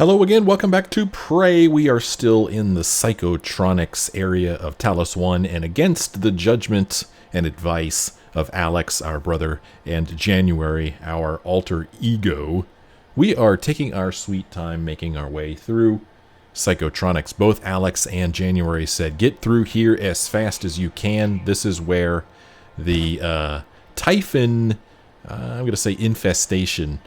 Hello again, welcome back to Prey. We are still in the psychotronics area of Talos I and against the judgment and advice of Alex, our brother, and January, our alter ego. We are taking our sweet time making our way through psychotronics. Both Alex and January said, get through here as fast as you can. This is where the Typhon, I'm going to say infestation,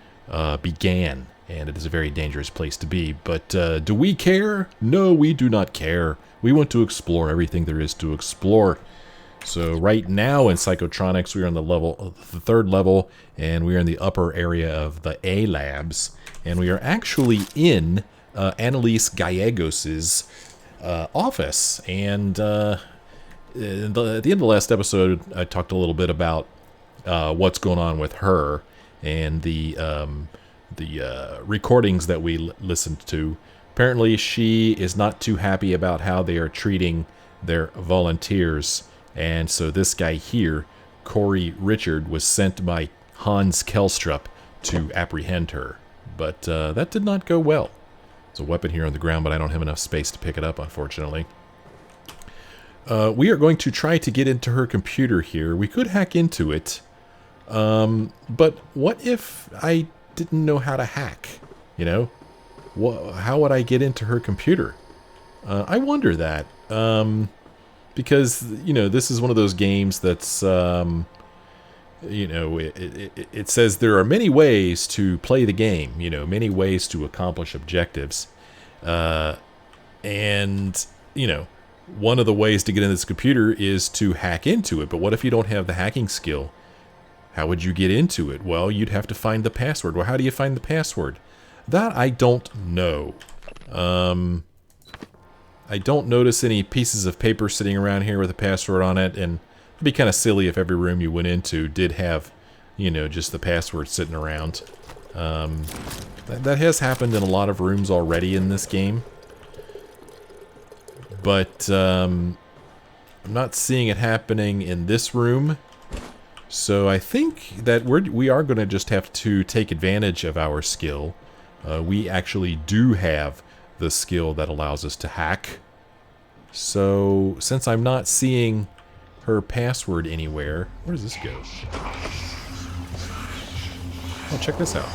began. And it is a very dangerous place to be. But do we care? No, we do not care. We want to explore everything there is to explore. So right now in Psychotronics, we are on the third level, and we are in the upper area of the A labs. And we are actually in Annalise Gallegos' office. And at the end of the last episode, I talked a little bit about what's going on with her and the recordings that we listened to. Apparently she is not too happy about how they are treating their volunteers, and so this guy here, Corey Richard, was sent by Hans Kelstrup to apprehend her. But that did not go well. There's a weapon here on the ground, but I don't have enough space to pick it up, unfortunately. We are going to try to get into her computer here. We could hack into it, but what if I didn't know how to hack? You know, how would I get into her computer? I wonder that, because you know, this is one of those games that's you know, it says there are many ways to play the game, you know, many ways to accomplish objectives, and you know, one of the ways to get in this computer is to hack into it. But what if you don't have the hacking skill? How would you get into it? Well, you'd have to find the password. Well, how do you find the password? That I don't know. I don't notice any pieces of paper sitting around here with a password on it, and it'd be kind of silly if every room you went into did have, you know, just the password sitting around. That has happened in a lot of rooms already in this game. But I'm not seeing it happening in this room. So I think that we are going to just have to take advantage of our skill. We actually do have the skill that allows us to hack. So since I'm not seeing her password anywhere, where does this go? Oh, check this out.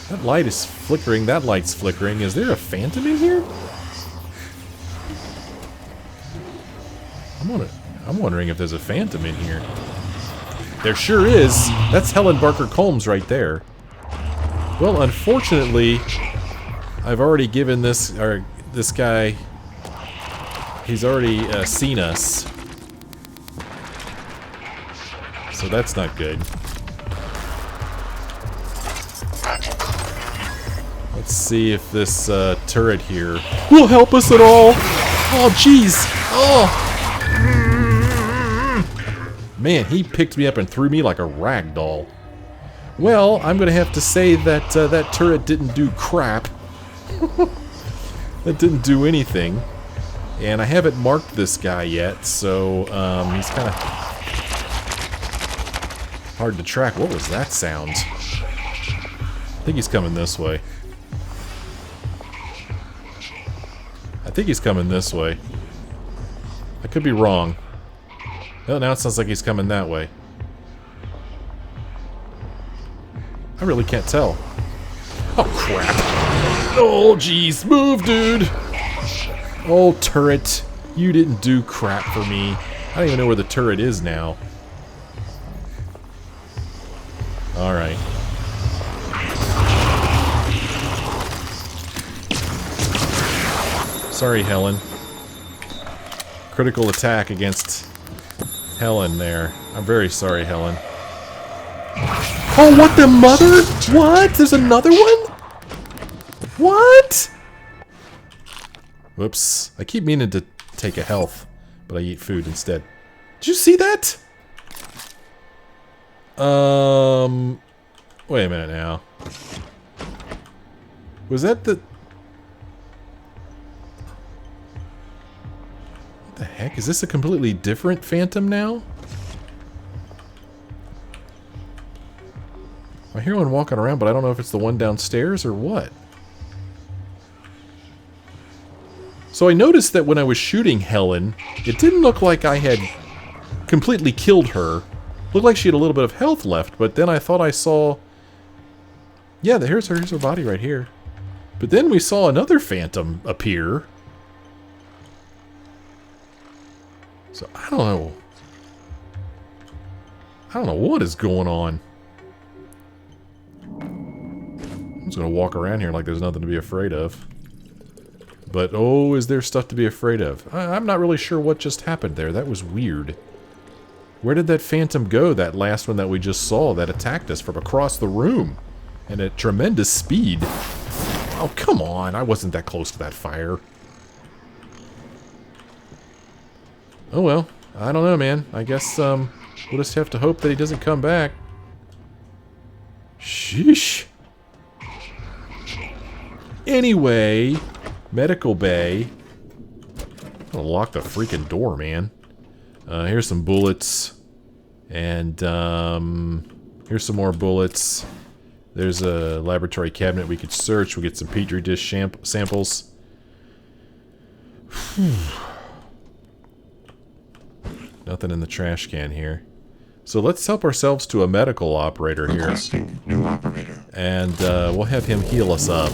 That light is flickering. That light's flickering. Is there a phantom in here? I'm wondering if there's a phantom in here. There sure is. That's Helen Barker Combs right there. Well, unfortunately, I've already given this guy. He's already seen us, so that's not good. Let's see if this turret here will help us at all. Oh, jeez. Oh. Man, he picked me up and threw me like a rag doll. Well, I'm going to have to say that that turret didn't do crap. That didn't do anything. And I haven't marked this guy yet, so he's kind of hard to track. What was that sound? I think he's coming this way. I think he's coming this way. I could be wrong. Well, now it sounds like he's coming that way. I really can't tell. Oh, crap. Oh, jeez. Move, dude. Oh, turret. You didn't do crap for me. I don't even know where the turret is now. Alright. Sorry, Helen. Critical attack against Helen there. I'm very sorry, Helen. Oh, what the mother? What? There's another one? What? Whoops. I keep meaning to take a health, but I eat food instead. Did you see that? Wait a minute now. Was that the... What the heck? Is this a completely different phantom now? hear one walking around, but I don't know if it's the one downstairs or what. So I noticed that when I was shooting Helen, it didn't look like I had completely killed her. Looked like she had a little bit of health left, but then I thought I saw... Yeah, here's her body right here. But then we saw another phantom appear. So I don't know. I don't know what is going on. I'm just gonna walk around here like there's nothing to be afraid of. But, oh, is there stuff to be afraid of? I'm not really sure what just happened there. That was weird. Where did that phantom go, that last one that we just saw that attacked us from across the room? And at tremendous speed. Oh, come on. I wasn't that close to that fire. Oh, well. I don't know, man. I guess, we'll just have to hope that he doesn't come back. Sheesh. Anyway, medical bay. I'm gonna lock the freaking door, man. Here's some bullets. And, here's some more bullets. There's a laboratory cabinet we could search. We'll get some petri dish samples. Nothing in the trash can here. So let's help ourselves to a medical operator here. Requesting new operator. And we'll have him heal us up.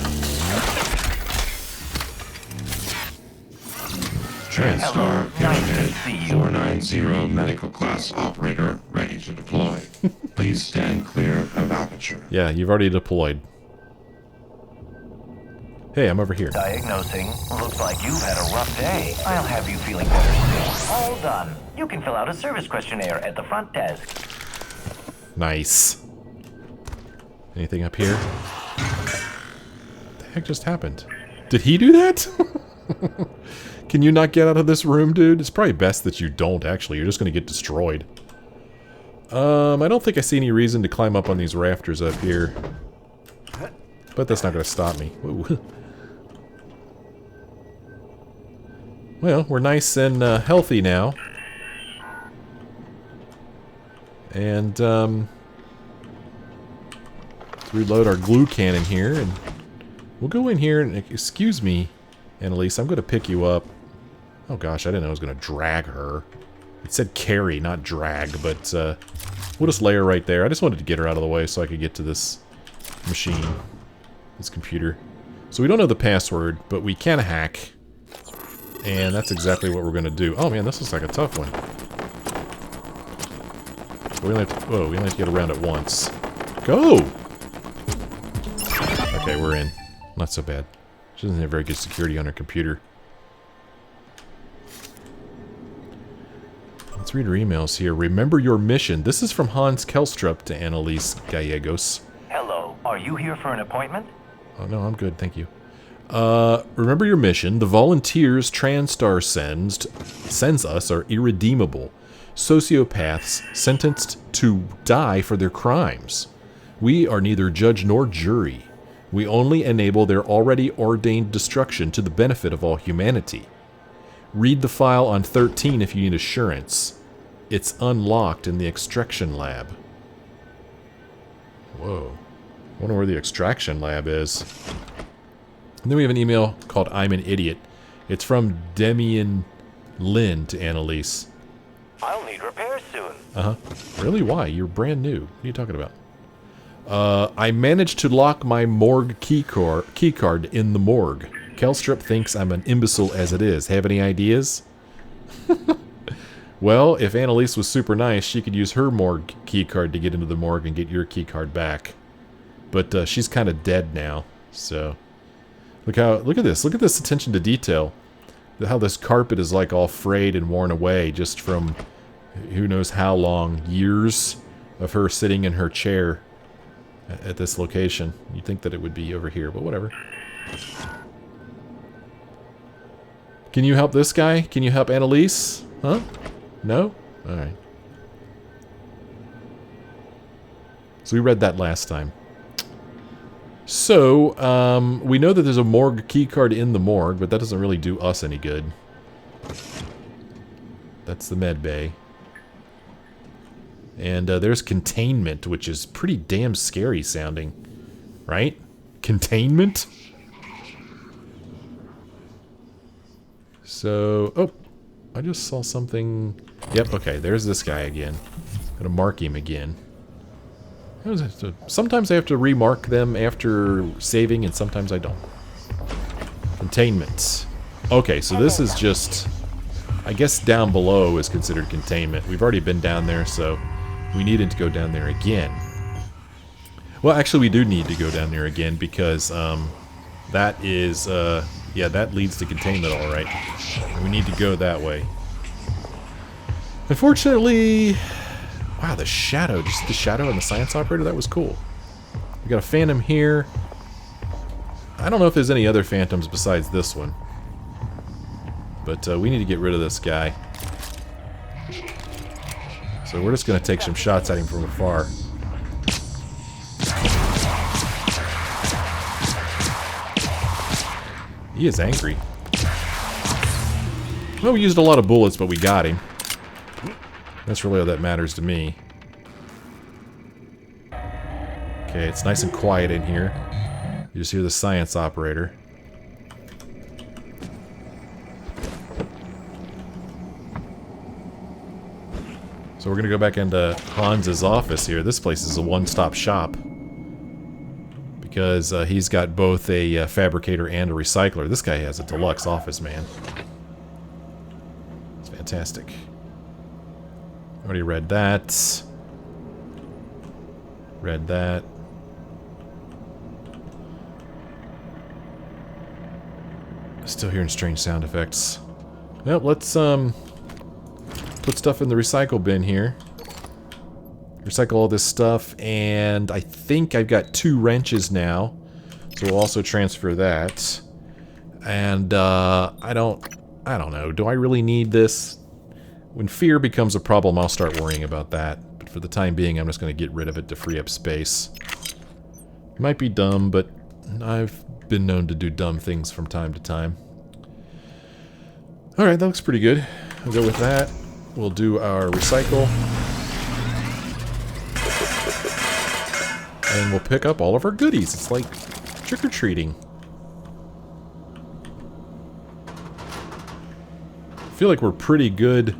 TranStar Pyramid 490 medical class operator ready to deploy. Please stand clear of aperture. Yeah, you've already deployed. Hey, I'm over here. Diagnosing. Looks like you've had a rough day. I'll have you feeling better soon. All done. You can fill out a service questionnaire at the front desk. Nice. Anything up here? What the heck just happened? Did he do that? Can you not get out of this room, dude? It's probably best that you don't, actually. You're just going to get destroyed. I don't think I see any reason to climb up on these rafters up here. But that's not going to stop me. Ooh. Well, we're nice and healthy now. And, let's reload our glue cannon here, and we'll go in here and, excuse me, Annalise, I'm going to pick you up. Oh gosh, I didn't know I was going to drag her. It said carry, not drag, but we'll just lay her right there. I just wanted to get her out of the way so I could get to this machine, this computer. So we don't know the password, but we can hack. And that's exactly what we're going to do. Oh man, this looks like a tough one. We only have to, whoa, we only have to get around it once. Go! Okay, we're in. Not so bad. She doesn't have very good security on her computer. Let's read her emails here. Remember your mission. This is from Hans Kelstrup to Annalise Gallegos. Hello. Are you here for an appointment? Oh, no, I'm good. Thank you. Remember your mission. The volunteers TranStar sends us are irredeemable. Sociopaths sentenced to die for their crimes. We are neither judge nor jury. We only enable their already ordained destruction to the benefit of all humanity. Read the file on 13 if you need assurance. It's unlocked in the extraction lab. Whoa. I wonder where the extraction lab is. And then we have an email called I'm an Idiot. It's from Demian Lin to Annalise. I'll need repairs soon. Uh-huh. Really? Why? You're brand new. What are you talking about? I managed to lock my morgue keycard in the morgue. Kelstrup thinks I'm an imbecile as it is. Have any ideas? Well, if Annalise was super nice, she could use her morgue keycard to get into the morgue and get your keycard back. But she's kind of dead now, so... Look at this. Look at this attention to detail. How this carpet is like all frayed and worn away just from who knows how long, years of her sitting in her chair at this location. You'd think that it would be over here, but whatever. Can you help this guy? Can you help Annalise? Huh? No? Alright. So we read that last time. So, we know that there's a morgue keycard in the morgue, but that doesn't really do us any good. That's the med bay. And there's containment, which is pretty damn scary sounding. Right? Containment? So, oh, I just saw something. Yep, okay, there's this guy again. Gonna mark him again. Sometimes I have to remark them after saving, and sometimes I don't. Containment. Okay, so this is just... I guess down below is considered containment. We've already been down there, so we needed to go down there again. Well, actually, we do need to go down there again, because that is... yeah, that leads to containment, alright. We need to go that way. Unfortunately... Wow, the shadow. Just the shadow and the science operator? That was cool. We got a phantom here. I don't know if there's any other phantoms besides this one. But we need to get rid of this guy. So we're just going to take some shots at him from afar. He is angry. Well, we used a lot of bullets, but we got him. That's really all that matters to me. Okay, it's nice and quiet in here. You just hear the science operator. So we're gonna go back into Hans's office here. This place is a one-stop shop. Because he's got both a fabricator and a recycler. This guy has a deluxe office, man. It's fantastic. Already read that. Read that. Still hearing strange sound effects. Well, let's put stuff in the recycle bin here. Recycle all this stuff, and I think I've got 2 wrenches now, so we'll also transfer that. And I don't know. Do I really need this? When fear becomes a problem, I'll start worrying about that. But for the time being, I'm just going to get rid of it to free up space. It might be dumb, but I've been known to do dumb things from time to time. Alright, that looks pretty good. We'll go with that. We'll do our recycle. And we'll pick up all of our goodies. It's like trick-or-treating. I feel like we're pretty good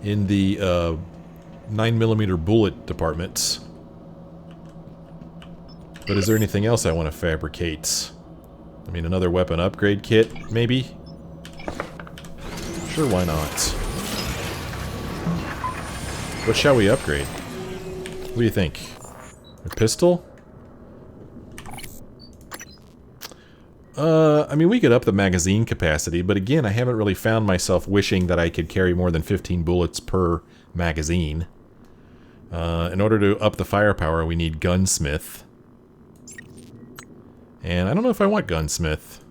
in the 9mm bullet department. But is there anything else I want to fabricate? I mean, another weapon upgrade kit, maybe? Sure, why not? What shall we upgrade? What do you think? A pistol? I mean, we could up the magazine capacity, but again, I haven't really found myself wishing that I could carry more than 15 bullets per magazine. In order to up the firepower, we need gunsmith. And I don't know if I want gunsmith.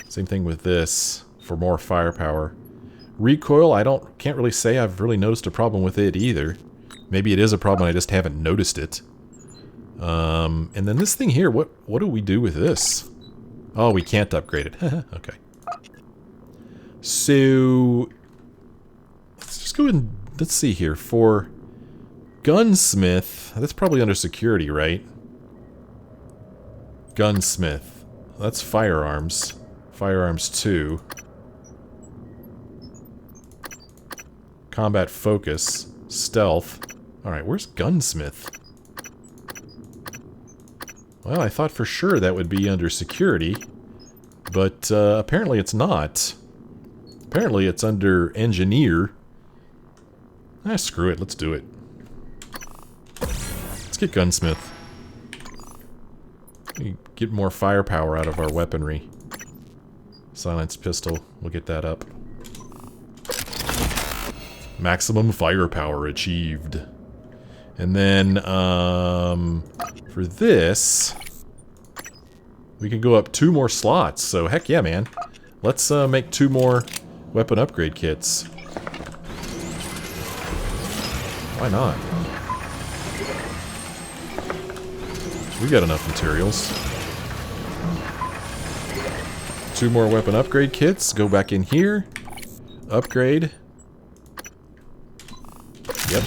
Same thing with this, for more firepower. Recoil, can't really say I've really noticed a problem with it either. Maybe it is a problem, I just haven't noticed it. And then this thing here, what do we do with this? Oh, we can't upgrade it. Okay. So, let's just go and, let's see here. For gunsmith, that's probably under security, right? Gunsmith. That's firearms. Firearms 2. Combat focus. Stealth. Alright, where's gunsmith? Well, I thought for sure that would be under security, but apparently it's not. Apparently it's under engineer. Ah, screw it, let's do it. Let's get gunsmith. Get more firepower out of our weaponry. Silenced pistol, we'll get that up. Maximum firepower achieved. And then, for this, we can go up 2 more slots, so heck yeah, man. Let's make 2 more weapon upgrade kits. Why not? We got enough materials. 2 more weapon upgrade kits, go back in here, upgrade. Yep.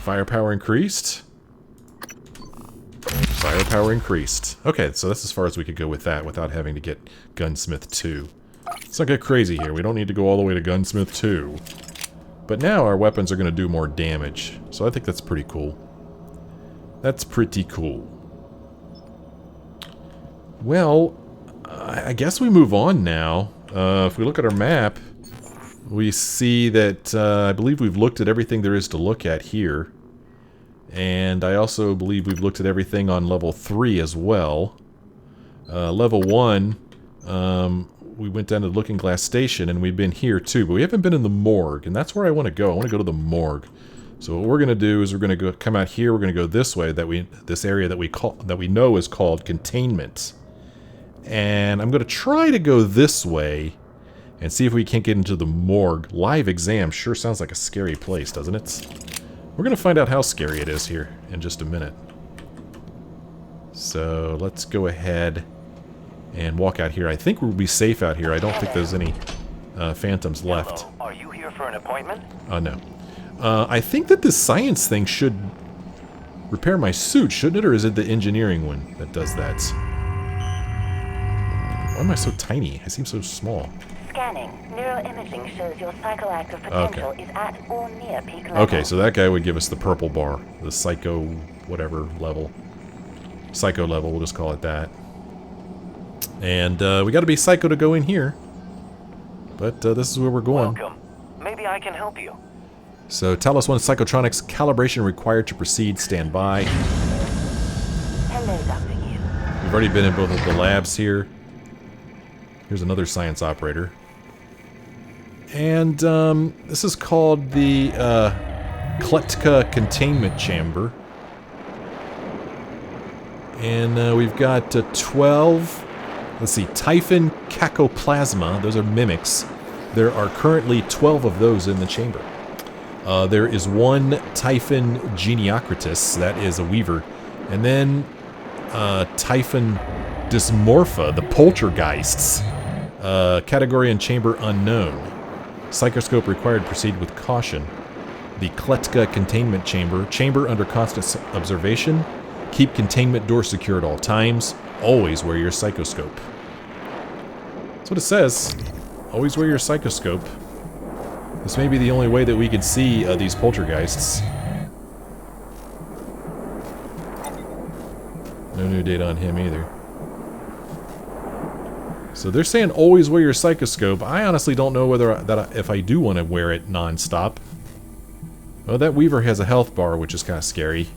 Firepower increased. Firepower increased. Okay, so that's as far as we could go with that without having to get Gunsmith 2. Let's not get crazy here. We don't need to go all the way to Gunsmith 2. But now our weapons are going to do more damage. So I think that's pretty cool. That's pretty cool. Well, I guess we move on now. If we look at our map, we see that I believe we've looked at everything there is to look at here. And I also believe we've looked at everything on level 3 as well. Level 1, we went down to the Looking Glass Station, and we've been here too, but we haven't been in the morgue, and that's where I want to go. I want to go to the morgue. So what we're going to do is we're going to come out here. We're going to go this way. This area that we know is called Containment, and I'm going to try to go this way and see if we can't get into the morgue. Live exam sure sounds like a scary place, doesn't it? We're going to find out how scary it is here in just a minute. So let's go ahead and walk out here. I think we'll be safe out here. I don't think there's any phantoms left. Hello. Are you here for an appointment? Oh, no. I think that this science thing should repair my suit, shouldn't it? Or is it the engineering one that does that? Why am I so tiny? I seem so small. Scanning. Neuroimaging shows your psychoactive potential is at or near peak level. Okay, so that guy would give us the purple bar. The psycho whatever level. Psycho level, we'll just call it that. And we gotta be psycho to go in here. But this is where we're going. Welcome. Maybe I can help you. So, Talos I psychotronics calibration required to proceed. Stand by. Hello, Dr. Yu. We've already been in both of the labs here. Here's another science operator. And this is called the Kletka Containment Chamber. And we've got 12, let's see, Typhon Cacoplasma. Those are mimics. There are currently 12 of those in the chamber. There is one Typhon Geniocritus, that is a weaver. And then Typhon Dysmorpha, the poltergeists. Category and chamber unknown. Psychoscope required, proceed with caution. The Kletka Containment Chamber. Chamber under constant observation. Keep containment door secure at all times. Always wear your psychoscope. That's what it says. Always wear your psychoscope. This may be the only way that we can see these poltergeists. No new data on him either. So they're saying always wear your psychoscope. I honestly don't know whether if I do want to wear it non-stop. Oh, that Weaver has a health bar, which is kind of scary.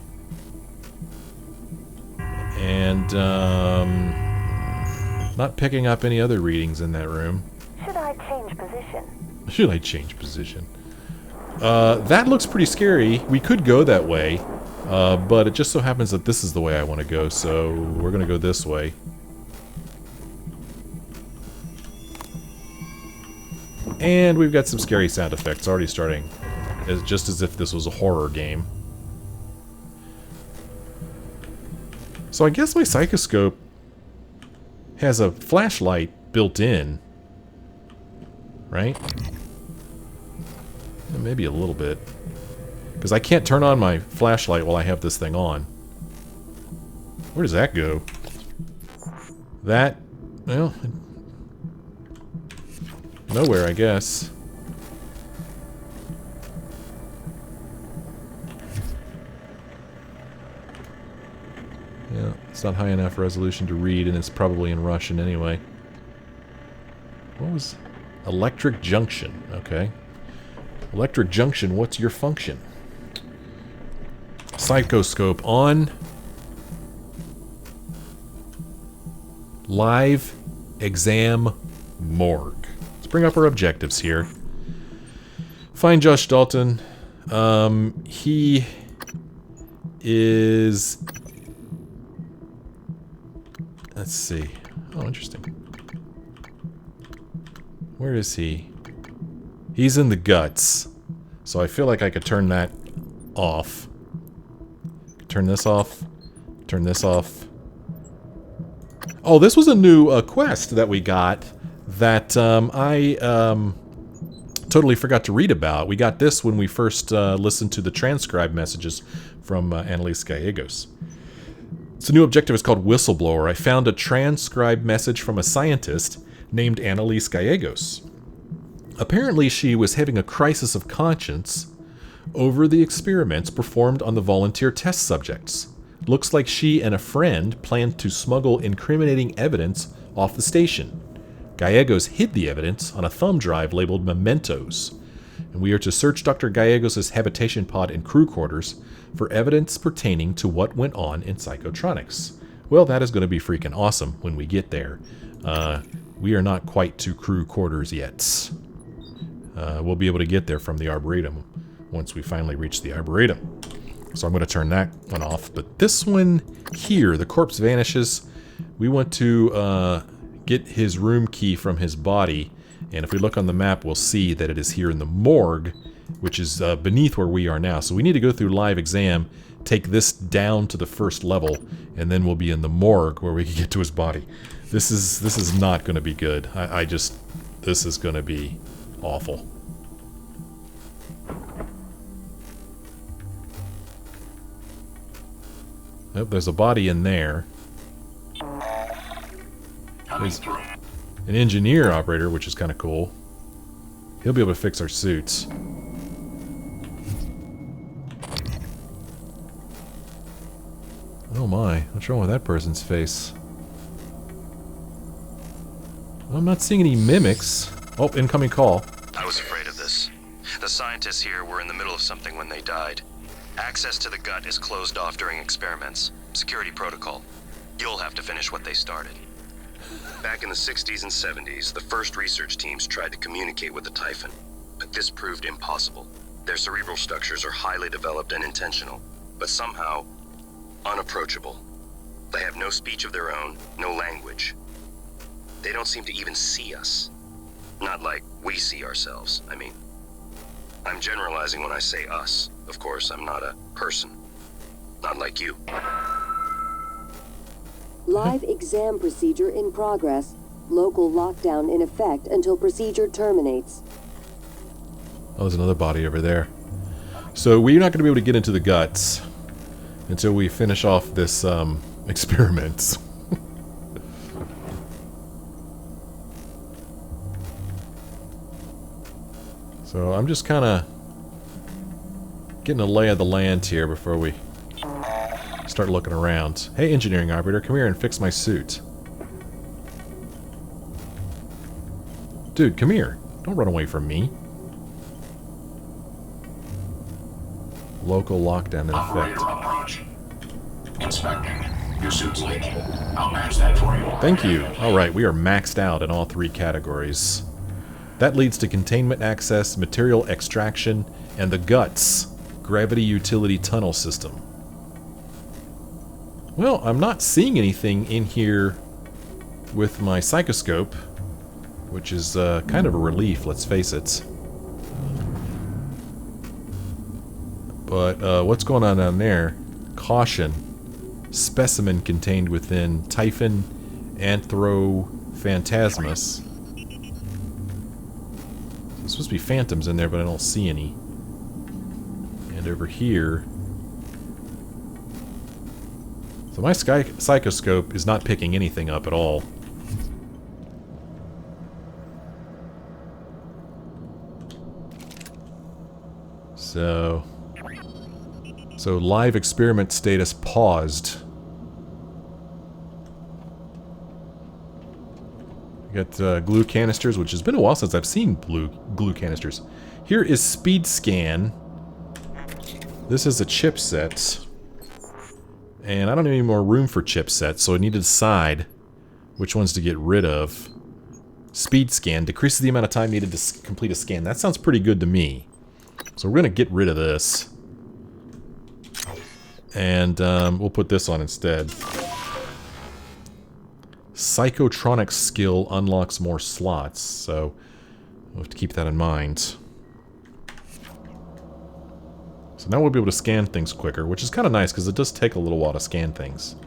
And not picking up any other readings in that room. Should I change position? Should I change position? That looks pretty scary. We could go that way, but it just so happens that this is the way I want to go, so we're going to go this way. And we've got some scary sound effects already starting, just as if this was a horror game. So I guess my psychoscope has a flashlight built in, right? Maybe a little bit. Because I can't turn on my flashlight while I have this thing on. Where does that go? That, well, nowhere, I guess. Yeah, it's not high enough resolution to read, and it's probably in Russian anyway. What was... Electric junction, okay. Electric junction, what's your function? Psychoscope on. Live exam morgue. Let's bring up our objectives here. Find Josh Dalton. He is... Let's see. Oh, interesting. Where is he? He's in the guts. So I feel like I could turn that off. Turn this off. Turn this off. Oh, this was a new quest that we got that I totally forgot to read about. We got this when we first listened to the transcribed messages from Annalise Gallegos. It's a new objective. It's called Whistleblower. I found a transcribed message from a scientist named Annalise Gallegos. Apparently, she was having a crisis of conscience over the experiments performed on the volunteer test subjects. Looks like she and a friend planned to smuggle incriminating evidence off the station. Gallegos hid the evidence on a thumb drive labeled Mementos, and we are to search Dr. Gallegos' habitation pod and crew quarters for evidence pertaining to what went on in psychotronics. Well, that is going to be freaking awesome when we get there. We are not quite to crew quarters yet. We'll be able to get there from the Arboretum once we finally reach the Arboretum. So I'm going to turn that one off. But this one here, the Corpse Vanishes, we want to get his room key from his body. And if we look on the map, we'll see that it is here in the Morgue, which is beneath where we are now. So we need to go through live exam, take this down to the first level, and then we'll be in the Morgue where we can get to his body. This is not going to be good. This is going to be awful. Oh, there's a body in there. There's an engineer operator, which is kind of cool. He'll be able to fix our suits. Oh my, what's wrong with that person's face? I'm not seeing any mimics. Oh, incoming call. I was afraid of this. The scientists here were in the middle of something when they died. Access to the gut is closed off during experiments. Security protocol. You'll have to finish what they started. Back in the 60s and 70s, the first research teams tried to communicate with the Typhon, but this proved impossible. Their cerebral structures are highly developed and intentional, but somehow unapproachable. They have no speech of their own, no language. They don't seem to even see us. Not like we see ourselves, I mean. I'm generalizing when I say us. Of course, I'm not a person. Not like you. Live exam procedure in progress. Local lockdown in effect until procedure terminates. Oh, there's another body over there. So we're not going to be able to get into the guts until we finish off this experiments. So I'm just kind of getting a lay of the land here before we start looking around. Hey, engineering operator, come here and fix my suit. Dude, come here. Don't run away from me. Local lockdown in effect. Approach. Inspecting. Your suit's leaking. I'll manage that for you. Thank you. Alright, we are maxed out in all three categories. That leads to containment access, material extraction, and the guts, gravity utility tunnel system. Well, I'm not seeing anything in here with my psychoscope, which is kind of a relief, let's face it. But what's going on down there? Caution. Specimen contained within Typhon Anthrophantasmus. There's supposed to be phantoms in there, but I don't see any. And over here... So my psychoscope is not picking anything up at all. So live experiment status paused. We got glue canisters, which has been a while since I've seen glue canisters. Here is SpeedScan. This is a chipset. And I don't have any more room for chipsets, so I need to decide which ones to get rid of. SpeedScan decreases the amount of time needed to complete a scan. That sounds pretty good to me. So we're going to get rid of this. And we'll put this on instead. Psychotronics skill unlocks more slots, so we'll have to keep that in mind. So now we'll be able to scan things quicker, which is kind of nice because it does take a little while to scan things.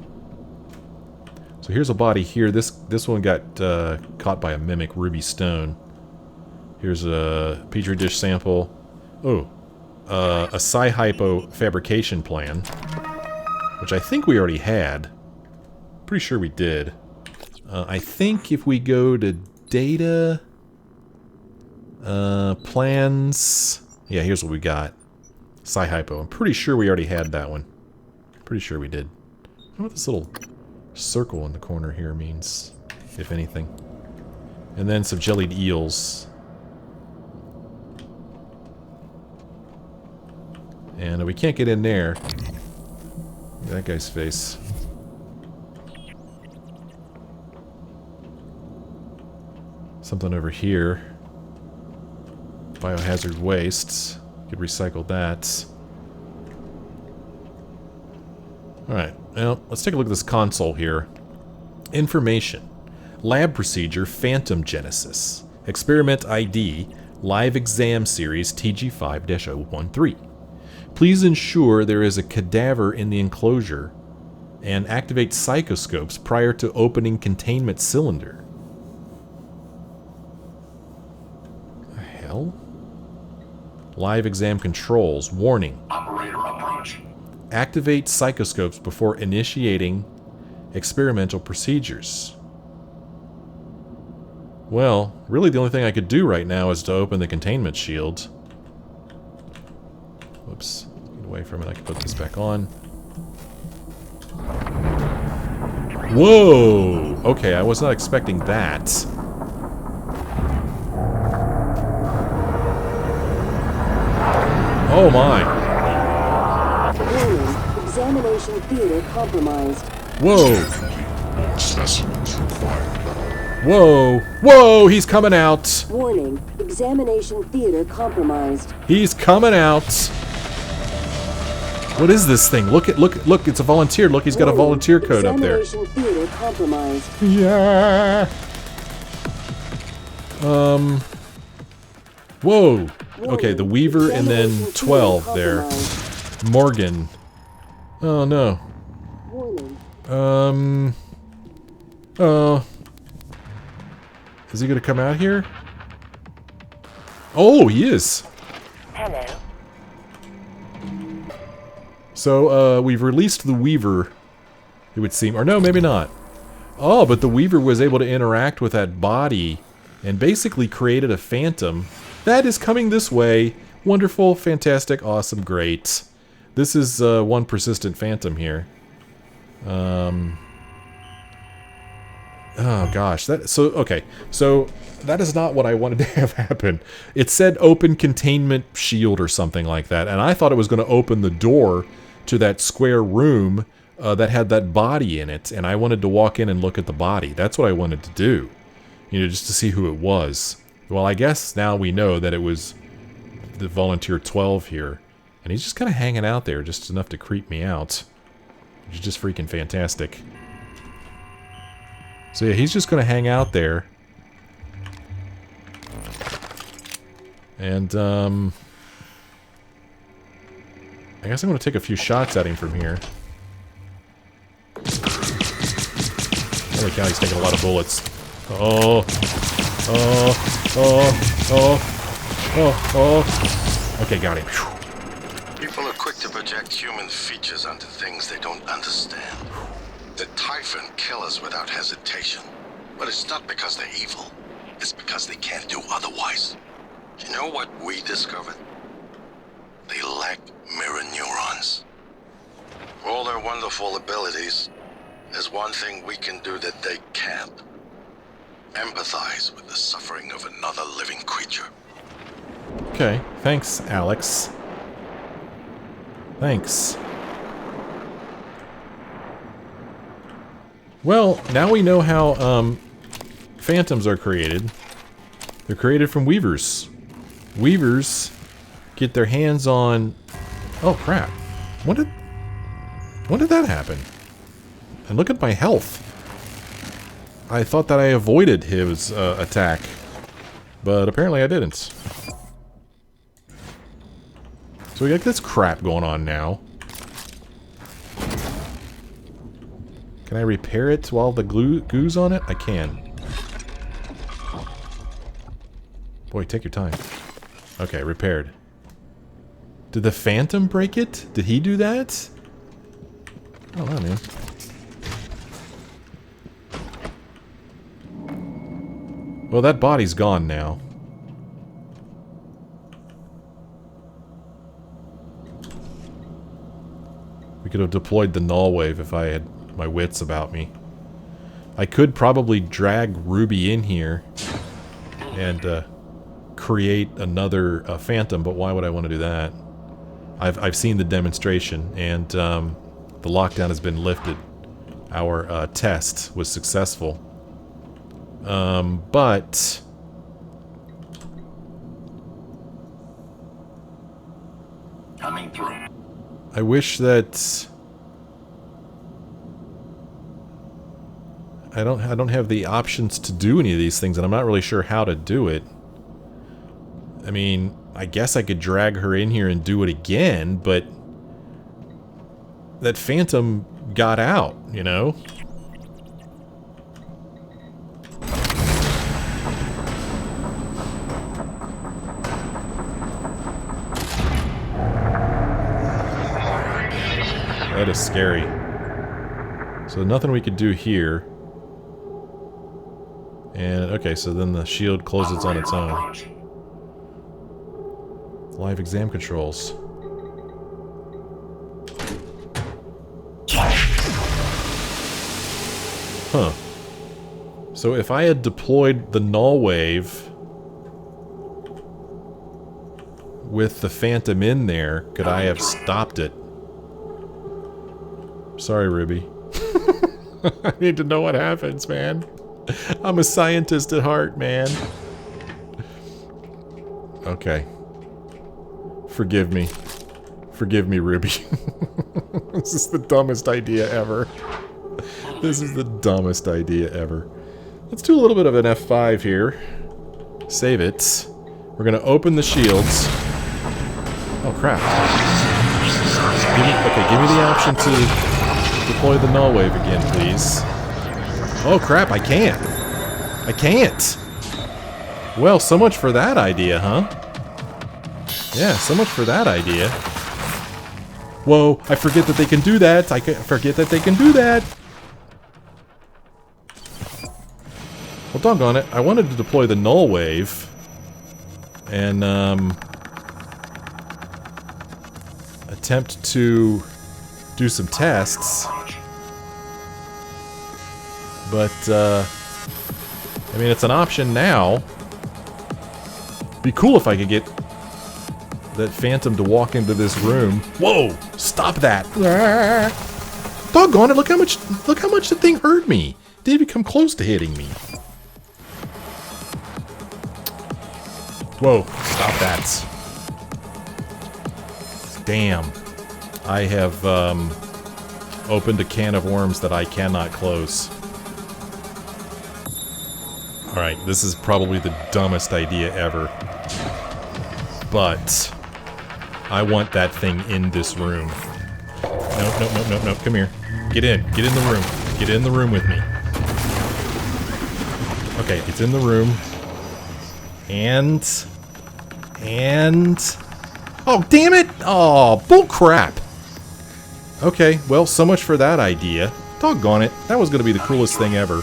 So here's a body here. This one got caught by a mimic, Ruby Stone. Here's a Petri dish sample. Oh, a Hypo fabrication plan, which I think we already had. Pretty sure we did. I think if we go to data, plans, yeah, here's what we got. Hypo. I'm pretty sure we already had that one. Pretty sure we did. I don't know what this little circle in the corner here means, if anything. And then some jellied eels. And we can't get in there. That guy's face. Something over here. Biohazard wastes. Could recycle that. Alright, well, let's take a look at this console here. Information. Lab procedure Phantom Genesis. Experiment ID Live Exam Series TG5-013. Please ensure there is a cadaver in the enclosure and activate psychoscopes prior to opening containment cylinder. The hell? Live exam controls. Warning. Operator approach. Activate psychoscopes before initiating experimental procedures. Well, really the only thing I could do right now is to open the containment shield. Whoops. Get away from it. I can put this back on. Whoa! Okay, I was not expecting that. Oh my. Warning. Examination theater compromised. Whoa. Specimens required. Whoa. Whoa, he's coming out. Warning. Examination theater compromised. He's coming out. What is this thing? Look, it's a volunteer. Look, he's got a volunteer code up there. Examination theater compromised. Yeah. Whoa. Okay, the Weaver and then 12 there. Morgan. Oh no. Warning. Is he gonna come out here? Oh, he is. Hello. So, we've released the Weaver, it would seem. Or no, maybe not. Oh, but the Weaver was able to interact with that body and basically created a phantom. That is coming this way. Wonderful, fantastic, awesome, great. This is one persistent phantom here. Oh gosh, okay. So that is not what I wanted to have happen. It said open containment shield or something like that, and I thought it was going to open the door to that square room that had that body in it, and I wanted to walk in and look at the body. That's what I wanted to do. You know, just to see who it was. Well, I guess now we know that it was the Volunteer 12 here. And he's just kind of hanging out there, just enough to creep me out. Which is just freaking fantastic. So yeah, he's just going to hang out there. And, I guess I'm going to take a few shots at him from here. Holy cow, he's taking a lot of bullets. Okay, got him. People are quick to project human features onto things they don't understand. The Typhon kill us without hesitation. But it's not because they're evil. It's because they can't do otherwise. You know what we discovered? They lack mirror neurons. For all their wonderful abilities, there's one thing we can do that they can't. Empathize with the suffering of another living creature. Okay, thanks, Alex. Thanks. Well, now we know how, phantoms are created. They're created from Weavers. Weavers get their hands on... Oh, crap. When did that happen? And look at my health. I thought that I avoided his attack, but apparently I didn't. So we got this crap going on now. Can I repair it while the goo's on it? I can. Boy, take your time. Okay, repaired. Did the Phantom break it? Did he do that? I don't know, man. Well, that body's gone now. We could have deployed the null wave if I had my wits about me. I could probably drag Ruby in here and create another Phantom, but why would I want to do that? I've seen the demonstration, and the lockdown has been lifted. Our test was successful. But Coming through. I wish that I don't have the options to do any of these things, and I'm not really sure how to do it. I mean, I guess I could drag her in here and do it again, but that Phantom got out, you know? That is scary. So nothing we could do here. And, okay, so then the shield closes on its own. Live exam controls. Huh. So if I had deployed the null wave with the Phantom in there, could I have stopped it? Sorry, Ruby. I need to know what happens, man. I'm a scientist at heart, man. Okay. Forgive me. Forgive me, Ruby. This is the dumbest idea ever. This is the dumbest idea ever. Let's do a little bit of an F5 here. Save it. We're gonna open the shields. Oh, crap. Give me the option to deploy the null wave again, please. Oh crap, I can't. I can't. Well, so much for that idea, huh? Yeah, so much for that idea. Whoa, I forget that they can do that. I forget that they can do that. Well, doggone it. I wanted to deploy the null wave. And, attempt to do some tests. But, I mean, it's an option now. Be cool if I could get that Phantom to walk into this room. Whoa! Stop that! Doggone it! Look how much the thing hurt me. Didn't even come close to hitting me. Whoa! Stop that! Damn! I have opened a can of worms that I cannot close. Alright, this is probably the dumbest idea ever. But I want that thing in this room. No, come here. Get in the room. Get in the room with me. Okay, it's in the room. And... Oh, damn it! Oh, bullcrap! Okay, well, so much for that idea. Doggone it. That was gonna be the coolest thing ever.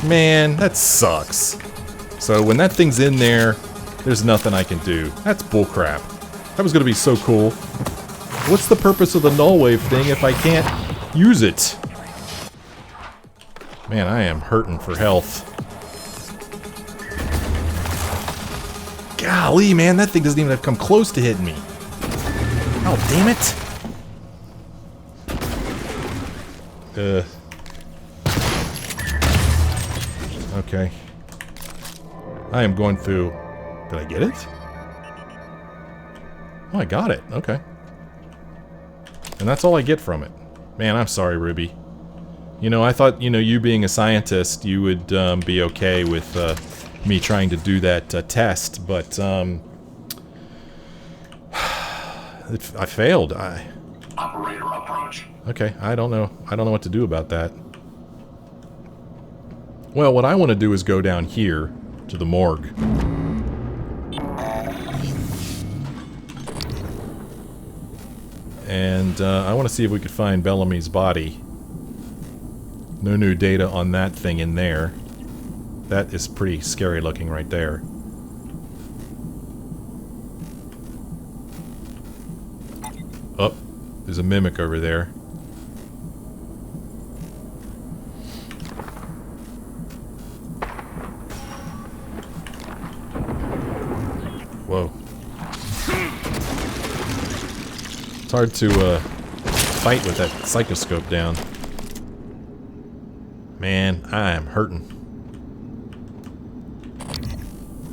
Man, that sucks. So when that thing's in there, there's nothing I can do. That's bullcrap. That was gonna be so cool. What's the purpose of the null wave thing if I can't use it? Man, I am hurting for health. Golly, man, that thing doesn't even have to come close to hitting me. Oh, damn it. Okay. I am going through... Did I get it? Oh, I got it. Okay. And that's all I get from it. Man, I'm sorry, Ruby. You know, I thought, you know, you being a scientist, you would be okay with me trying to do that test, but I failed. Operator approach. Okay, I don't know. I don't know what to do about that. Well, what I want to do is go down here to the morgue. And I want to see if we could find Bellamy's body. No new data on that thing in there. That is pretty scary looking right there. Oh, there's a mimic over there. Whoa. It's hard to fight with that psychoscope down. Man, I am hurting.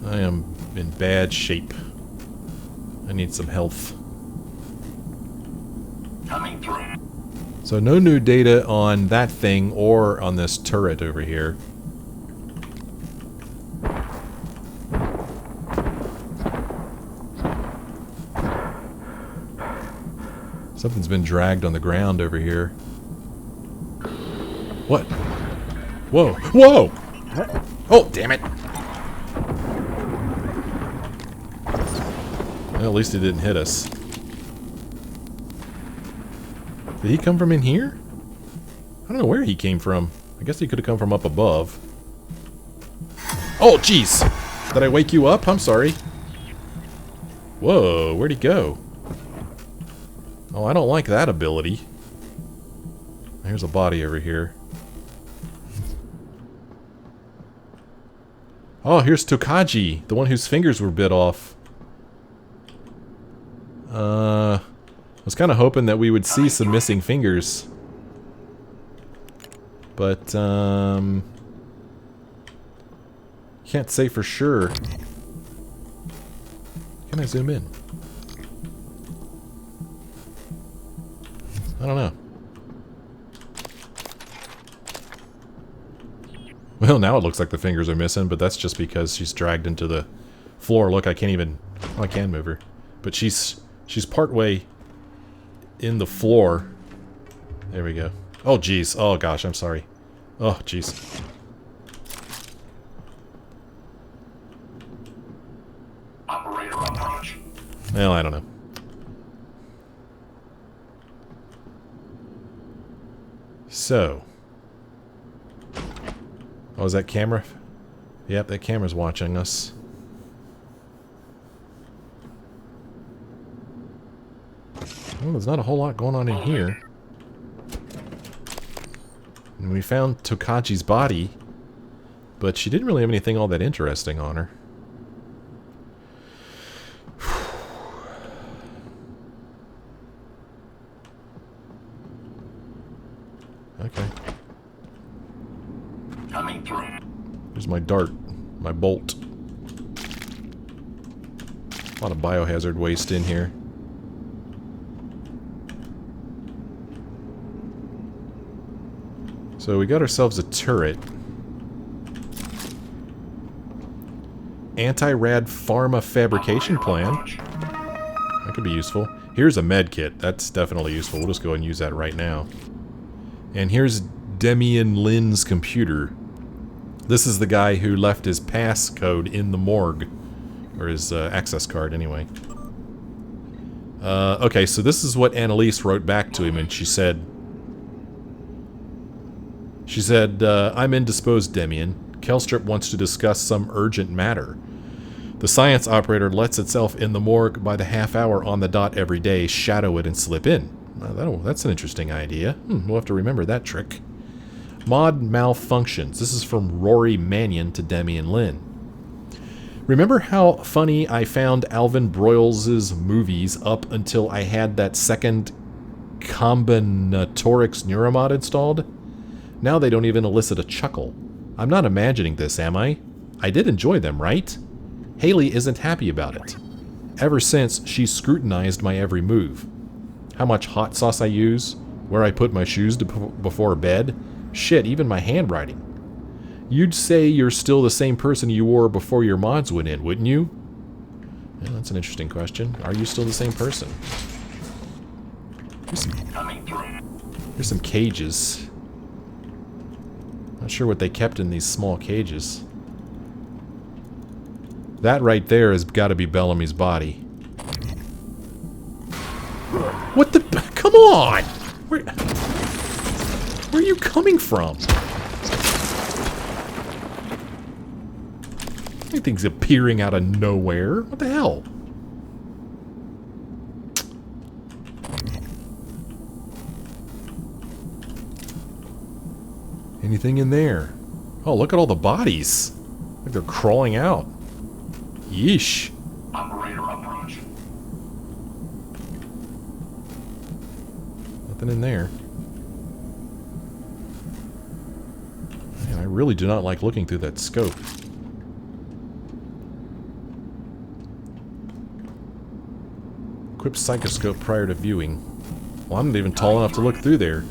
I am in bad shape. I need some health. Coming through. So no new data on that thing or on this turret over here. Something's been dragged on the ground over here. What? Whoa! Whoa! Oh, damn it! Well, at least it didn't hit us. Did he come from in here? I don't know where he came from. I guess he could have come from up above. Oh, jeez! Did I wake you up? I'm sorry. Whoa, where'd he go? Oh, I don't like that ability. There's a body over here. Oh, here's Tokaji, the one whose fingers were bit off. I was kind of hoping that we would see some missing fingers. But, can't say for sure. Can I zoom in? I don't know. Well, now it looks like the fingers are missing, but that's just because she's dragged into the floor. Look, I can't even... Oh, I can move her. But she's partway in the floor. There we go. Oh, jeez. Oh, gosh, I'm sorry. Oh, jeez. Operator approach. Well, I don't know. So. Oh, is that camera? Yep, that camera's watching us. Well, there's not a whole lot going on in here. And we found Tokaji's body, but she didn't really have anything all that interesting on her. Okay. Coming through. Here's my dart, my bolt. A lot of biohazard waste in here. So we got ourselves a turret. Anti-Rad Pharma fabrication plan. That could be useful. Here's a med kit. That's definitely useful. We'll just go and use that right now. And here's Demian Lin's computer. This is the guy who left his passcode in the morgue. Or his access card, anyway. Okay, so this is what Annalise wrote back to him, and she said... I'm indisposed, Demian. Kelstrip wants to discuss some urgent matter. The science operator lets itself in the morgue by the half hour on the dot every day, shadow it and slip in. That's an interesting idea. We'll have to remember that trick. Mod malfunctions. This is from Rory Mannion to Demian Lin. Remember how funny I found Alvin Broyles' movies up until I had that second combinatorics neuromod installed? Now they don't even elicit a chuckle. I'm not imagining this, am I? I did enjoy them, right? Haley isn't happy about it. Ever since, she's scrutinized my every move. How much hot sauce I use, where I put my shoes before bed, shit, even my handwriting. You'd say you're still the same person you were before your mods went in, wouldn't you? Yeah, that's an interesting question. Are you still the same person? Here's some cages. Not sure what they kept in these small cages. That right there has got to be Bellamy's body. What the... Come on! Where are you coming from? Anything's appearing out of nowhere. What the hell? Anything in there? Oh, look at all the bodies. Like they're crawling out. Yeesh. Operator approach. Nothing in there. Man, I really do not like looking through that scope. Equip psychoscope prior to viewing. Well, I'm not even tall enough to look through there.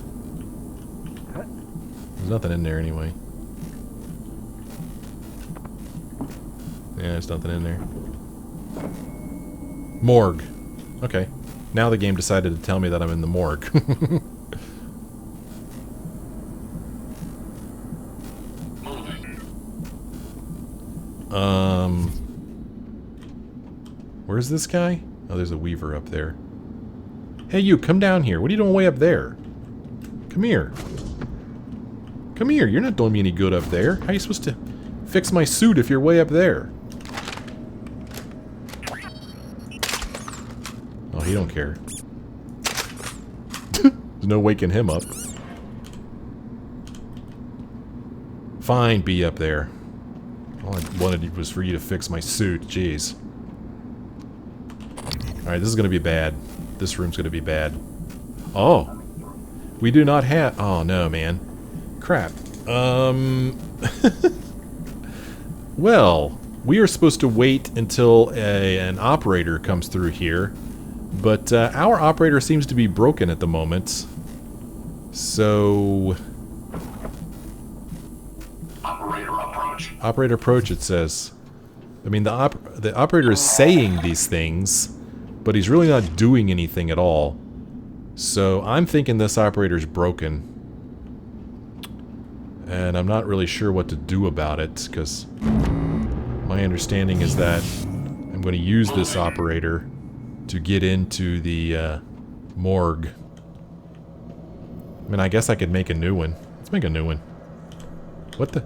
There's nothing in there anyway. Yeah, there's nothing in there. Morgue. Okay. Now the game decided to tell me that I'm in the morgue. Where's this guy? Oh, there's a Weaver up there. Hey, you, come down here. What are you doing way up there? Come here. Come here. You're not doing me any good up there. How are you supposed to fix my suit if you're way up there? Oh, he don't care. There's no waking him up. Fine, be up there. All I wanted was for you to fix my suit. Jeez. Alright, this is going to be bad. This room's going to be bad. Oh. We do not have... Oh, no, man. Crap. Well, we are supposed to wait until an operator comes through here. But our operator seems to be broken at the moment. So... Operator approach. Operator approach, it says. I mean, the operator is saying these things, but he's really not doing anything at all. So I'm thinking this operator's broken. And I'm not really sure what to do about it, because my understanding is that I'm going to use this operator to get into the morgue. I mean, I guess I could make a new one. Let's make a new one. What the?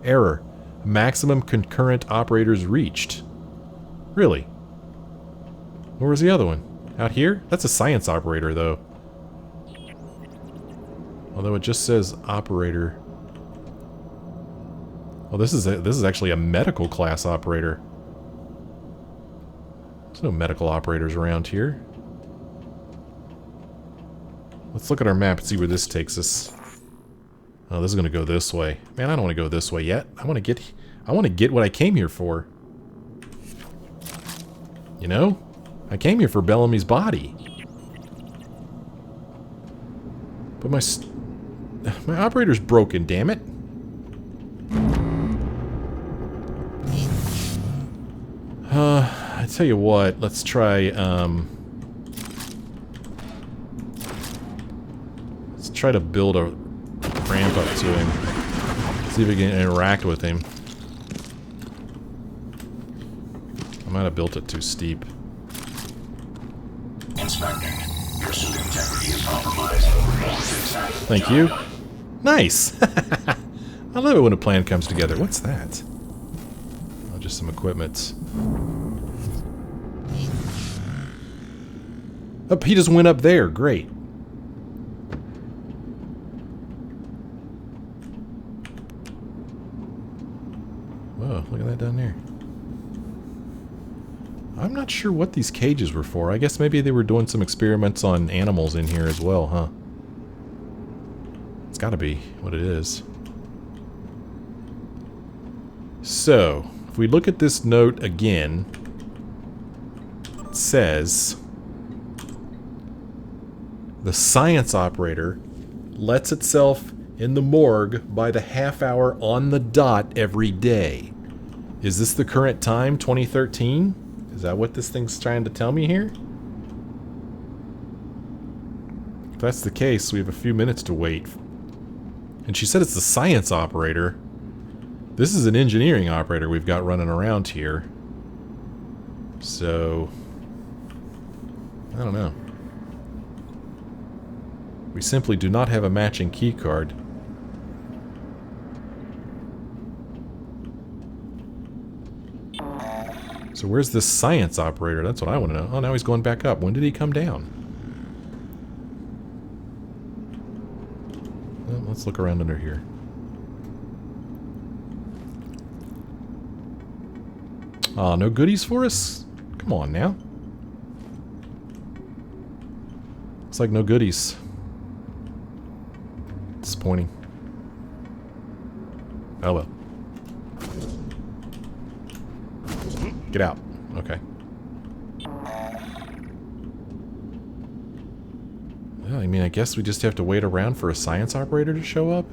Error. Maximum concurrent operators reached. Really? Where was the other one? Out here? That's a science operator, though. Although it just says operator. Oh, this is actually a medical class operator. There's no medical operators around here. Let's look at our map and see where this takes us. Oh, this is gonna go this way. Man, I don't want to go this way yet. I want to get what I came here for. You know? I came here for Bellamy's body. But my operator's broken, damn it. I tell you what, let's try to build a ramp up to him. See if we can interact with him. I might have built it too steep. Inspecting. Your suit integrity is compromised. Thank you. Nice! I love it when a plan comes together. What's that? Oh, just some equipment. Oh, he just went up there. Great. Whoa, look at that down there. I'm not sure what these cages were for. I guess maybe they were doing some experiments on animals in here as well, huh? It's gotta be what it is. So, if we look at this note again, it says... The science operator lets itself in the morgue by the half hour on the dot every day. Is this the current time, 2013? Is that what this thing's trying to tell me here? that's the case, we have a few minutes to wait. And she said it's the science operator. This is an engineering operator we've got running around here. So... I don't know. We simply do not have a matching keycard. So where's this science operator? That's what I want to know. Oh, now he's going back up. When did he come down? Well, let's look around under here. Aw, no goodies for us? Come on now. Looks like no goodies. Disappointing. Oh well. Get out. Okay. Well, I mean, I guess we just have to wait around for a science operator to show up?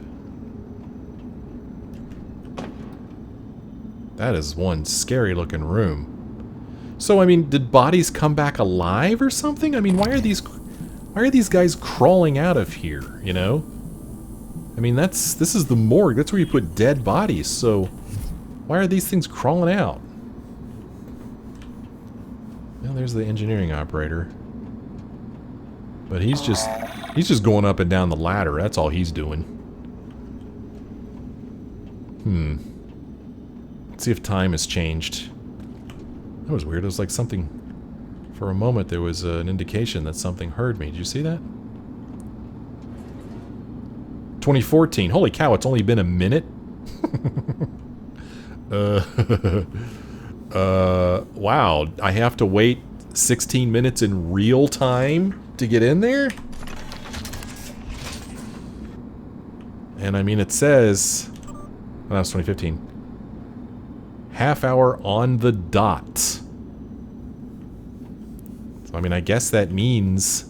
That is one scary looking room. So, I mean, did bodies come back alive or something? I mean, why are these guys crawling out of here, you know? I mean, this is the morgue. That's where you put dead bodies, so why are these things crawling out? Well, there's the engineering operator. But he's just going up and down the ladder. That's all he's doing. Let's see if time has changed. That was weird. It was like something... For a moment, there was an indication that something heard me. Did you see that? 2014. Holy cow, it's only been a minute? Wow. I have to wait 16 minutes in real time to get in there? And I mean, it says... Oh, that was 2015. Half hour on the dot. So, I mean, I guess that means...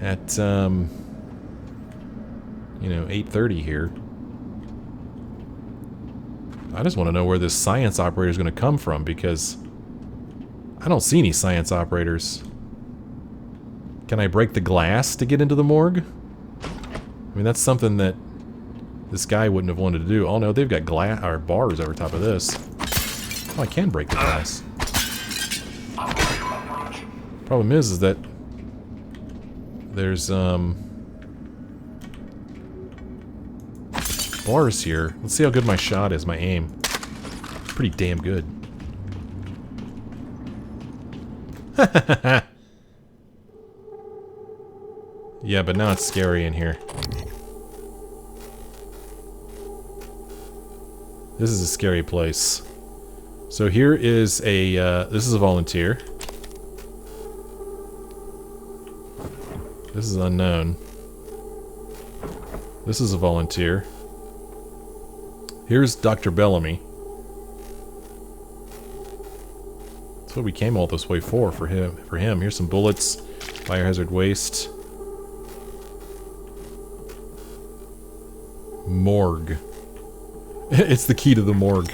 At, you know, 8:30 here. I just want to know where this science operator is going to come from, because I don't see any science operators. Can I break the glass to get into the morgue? I mean, that's something that this guy wouldn't have wanted to do. Oh no, they've got glass or bars over top of this. Oh, I can break the glass. Problem is that there's bars here. Let's see how good my shot is, my aim. Pretty damn good. Yeah, but now it's scary in here. This is a scary place. So here is a, this is a volunteer. This is unknown. This is a volunteer. Here's Dr. Bellamy. That's what we came all this way for him. Here's some bullets, biohazard waste. Morgue. It's the key to the morgue.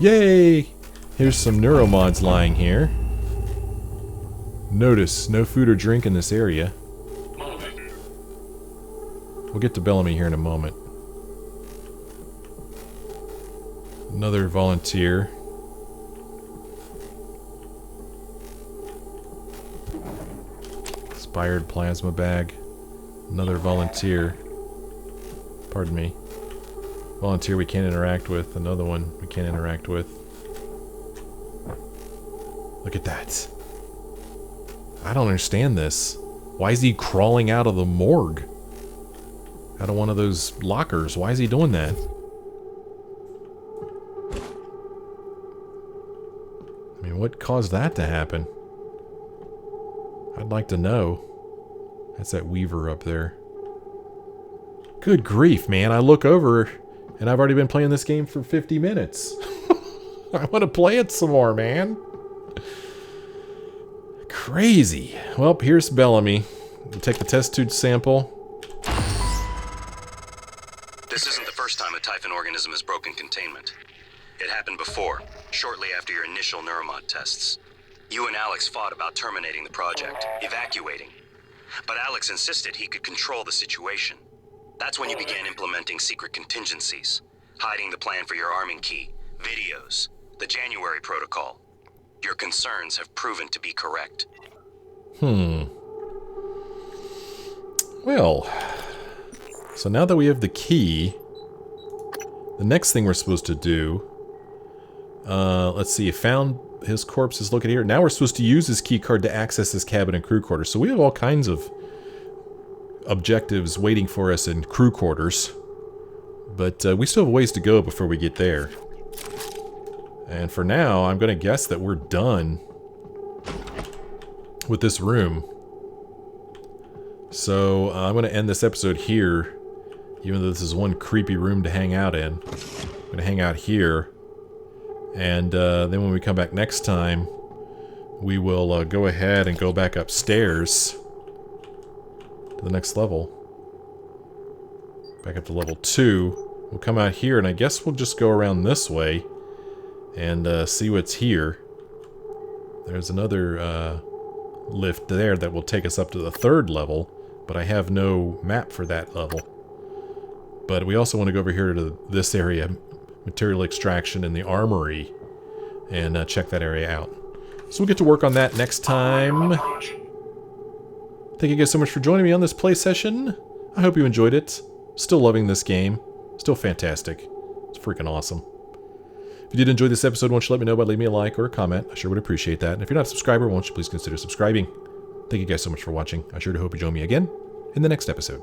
Yay! Here's some neuromods lying here. Notice, no food or drink in this area. We'll get to Bellamy here in a moment. Another volunteer. Expired plasma bag. Another volunteer. Pardon me. Volunteer we can't interact with. Another one we can't interact with. Look at that. I don't understand this. Why is he crawling out of the morgue? Out of one of those lockers. Why is he doing that? I mean, what caused that to happen? I'd like to know. That's that Weaver up there. Good grief, man. I look over and I've already been playing this game for 50 minutes. I want to play it some more, man. Crazy. Well, here's Bellamy. We'll take the test tube sample. This isn't the first time a Typhon organism has broken containment. It happened before, shortly after your initial neuromod tests. You and Alex fought about terminating the project, evacuating. But Alex insisted he could control the situation. That's when you began implementing secret contingencies, hiding the plan for your arming key, videos, the January protocol. Your concerns have proven to be correct. Well, so now that we have the key, the next thing we're supposed to do, let's see, found his corpse is located here. Now we're supposed to use his key card to access his cabin and crew quarters. So we have all kinds of objectives waiting for us in crew quarters. But we still have a ways to go before we get there. And for now, I'm going to guess that we're done with this room. So I'm going to end this episode here, even though this is one creepy room to hang out in. I'm going to hang out here. And then when we come back next time, we will go ahead and go back upstairs to the next level. Back up to level 2. We'll come out here, and I guess we'll just go around this way and see what's here. There's another lift there that will take us up to the 3rd level, but I have no map for that level. But we also want to go over here to this area, material extraction in the armory, and check that area out. So we'll get to work on that next time. Thank you guys so much for joining me on this play session. I hope you enjoyed it. Still loving this game. Still fantastic. It's freaking awesome. If you did enjoy this episode, won't you let me know by leaving me a like or a comment? I sure would appreciate that. And if you're not a subscriber, won't you please consider subscribing? Thank you guys so much for watching. I sure do hope you join me again in the next episode.